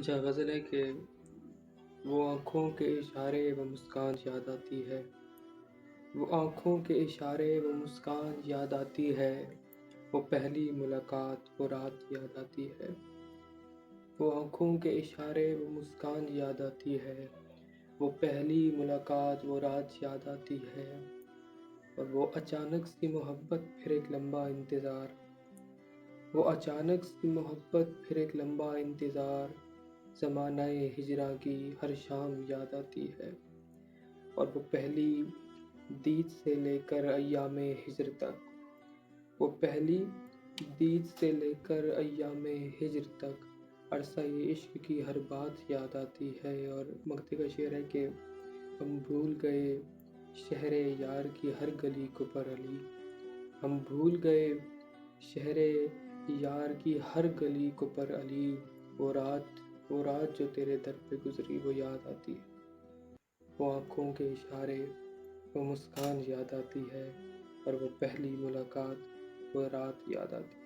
اچھا غزل ہے کہ وہ آنکھوں کے اشارے و مسکان یاد آتی ہے، وہ آنکھوں کے اشارے و مسکان یاد آتی ہے، وہ پہلی ملاقات وہ رات یاد آتی ہے، وہ آنکھوں کے اشارے و مسکان یاد آتی ہے، وہ پہلی ملاقات وہ رات یاد آتی ہے، اور وہ اچانک سی محبت پھر ایک لمبا انتظار، وہ اچانک سی محبت پھر ایک لمبا انتظار، زمانہ ہجراں کی ہر شام یاد آتی ہے، اور وہ پہلی دید سے لے کر ایام ہجر تک، وہ پہلی دید سے لے کر ایام ہجر تک عرصہ عشق کی ہر بات یاد آتی ہے۔ اور مکتے کا شعر ہے کہ ہم بھول گئے شہر یار کی ہر گلی کو پر علی، ہم بھول گئے شہر یار کی ہر گلی کو پر علی، وہ رات جو تیرے در پہ گزری وہ یاد آتی ہے، وہ آنکھوں کے اشارے وہ مسکان یاد آتی ہے، اور وہ پہلی ملاقات وہ رات یاد آتی ہے۔